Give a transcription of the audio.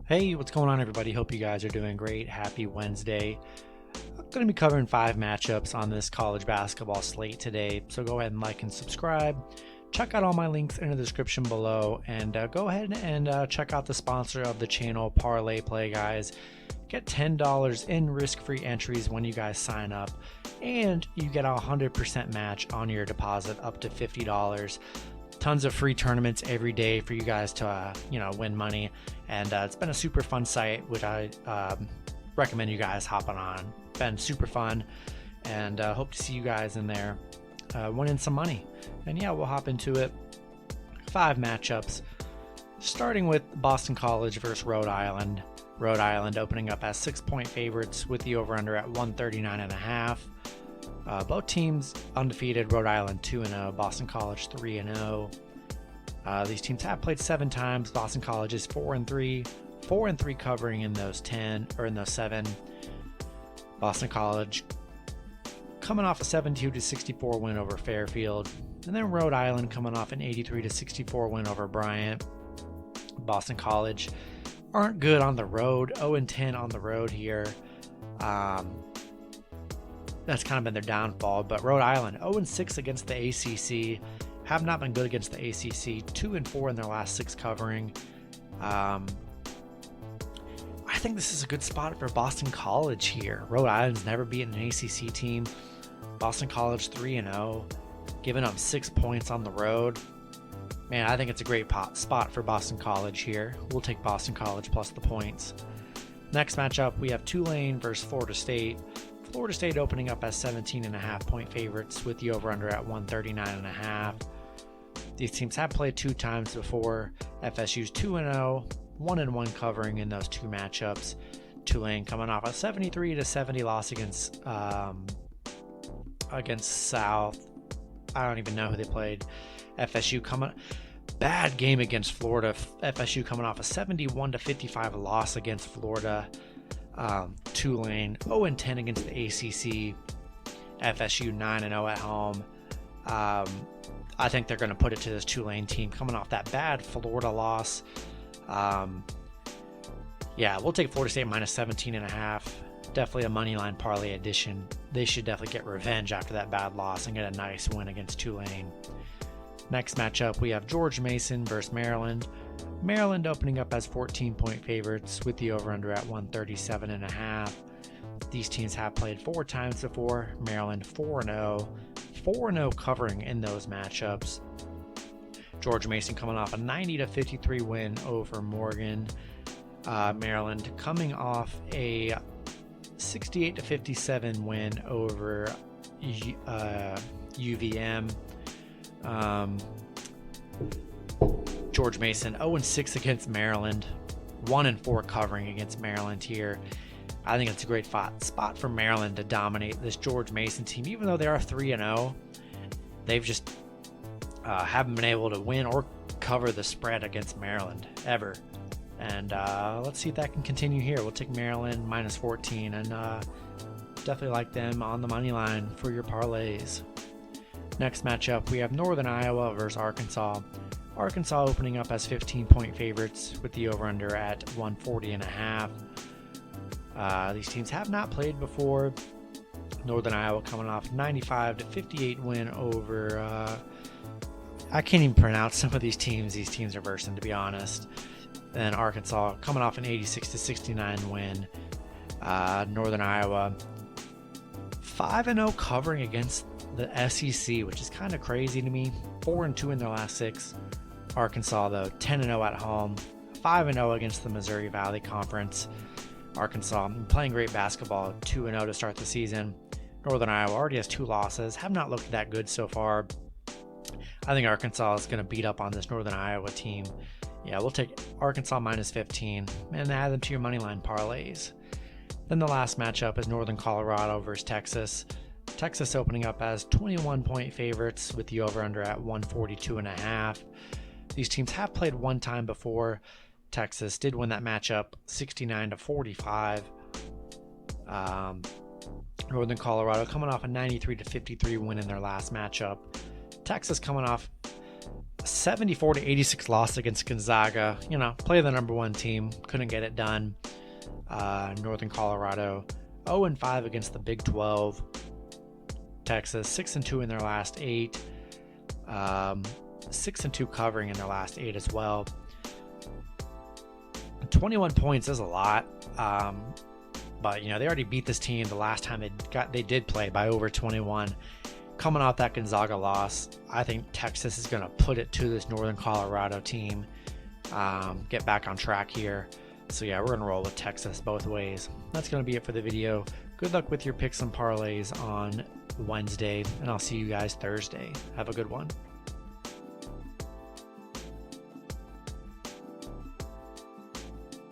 Hey, what's going on, everybody? Hope you guys are doing great. Happy Wednesday. I'm going to be covering 5 matchups on this college basketball slate today, so go ahead and like and subscribe. Check out all my links in the description below, and go ahead and check out the sponsor of the channel, ParlayPlay, guys. Get $10 in risk-free entries when you guys sign up, and you get a 100% match on your deposit up to $50. Tons of free tournaments every day for you guys to win money, and it's been a super fun site, which I recommend you guys hopping on. Been super fun, and hope to see you guys in there winning some money. And yeah, we'll hop into it. 5 matchups, starting with Boston College versus Rhode Island. Rhode Island opening up as 6-point favorites with the over-under at 139.5. Both teams undefeated. Rhode Island 2-0, Boston College 3-0. These teams have played 7 times. Boston College is 4-3, 4-3 covering in those 7. Boston College coming off a 72-64 win over Fairfield, and then Rhode Island coming off an 83-64 win over Bryant. Boston College aren't good on the road, 0-10 on the road here. That's kind of been their downfall. But Rhode Island 0-6 against the ACC, have not been good against the ACC. 2-4 in their last 6 covering. I think this is a good spot for Boston College here. Rhode Island's never beaten an ACC team. Boston College 3-0, giving up 6 points on the road. Man, I think it's a great spot for Boston College here. We'll take Boston College plus the points. Next matchup, we have Tulane versus Florida State. Florida State opening up as 17.5-point favorites with the over-under at 139.5. These teams have played 2 times before. FSU's 2-0, 1-1 covering in those 2 matchups. Tulane coming off a 73-70 loss against South. I don't even know who they played. FSU bad game against Florida. FSU coming off a 71-55 loss against Florida. Tulane 0-10 against the ACC. FSU 9-0 at home. I think they're going to put it to this Tulane team coming off that bad Florida loss. Yeah, we'll take Florida State minus 17.5. Definitely a money line parlay addition. They should definitely get revenge after that bad loss and get a nice win against Tulane. Next matchup, we have George Mason versus Maryland. Maryland opening up as 14-point favorites with the over-under at 137.5. These teams have played 4 times before. Maryland 4-0, 4-0 covering in those matchups. George Mason coming off a 90-53 win over Morgan. Maryland coming off a 68-57 win over UVM. George Mason 0-6 against Maryland, 1-4 covering against Maryland here. I think it's a great spot for Maryland to dominate this George Mason team. Even though they are 3-0, they've just haven't been able to win or cover the spread against Maryland ever. And let's see if that can continue here. We'll take Maryland minus 14, and definitely like them on the money line for your parlays. Next matchup, we have Northern Iowa versus Arkansas. Arkansas opening up as 15-point favorites with the over-under at 140.5. These teams have not played before. Northern Iowa coming off 95-58 win over I can't even pronounce some of these teams. These teams are versing, to be honest. Then Arkansas coming off an 86-69 win. Northern Iowa 5-0 covering against the SEC, which is kind of crazy to me. 4-2 in their last 6. Arkansas, though, 10-0 at home, 5-0 against the Missouri Valley Conference. Arkansas playing great basketball, 2-0 to start the season. Northern Iowa already has 2 losses, have not looked that good so far. I think Arkansas is going to beat up on this Northern Iowa team. Yeah, we'll take Arkansas minus 15 and add them to your moneyline parlays. Then the last matchup is Northern Colorado versus Texas. Texas opening up as 21-point favorites with the over-under at 142.5. These teams have played 1 time before. Texas did win that matchup 69-45. Northern Colorado coming off a 93-53 win in their last matchup. Texas coming off 74-86 loss against Gonzaga. You know, play the number 1 team, couldn't get it done. Northern Colorado 0-5 against the Big 12. Texas 6-2 in their last 8. 6-2 covering in their last 8 as well. 21 points is a lot, but you know, they already beat this team the last time they did play by over 21. Coming off that Gonzaga loss, I think Texas is going to put it to this Northern Colorado team, get back on track here. So yeah, we're going to roll with Texas both ways. That's going to be it for the video. Good luck with your picks and parlays on Wednesday, and I'll see you guys Thursday. Have a good one.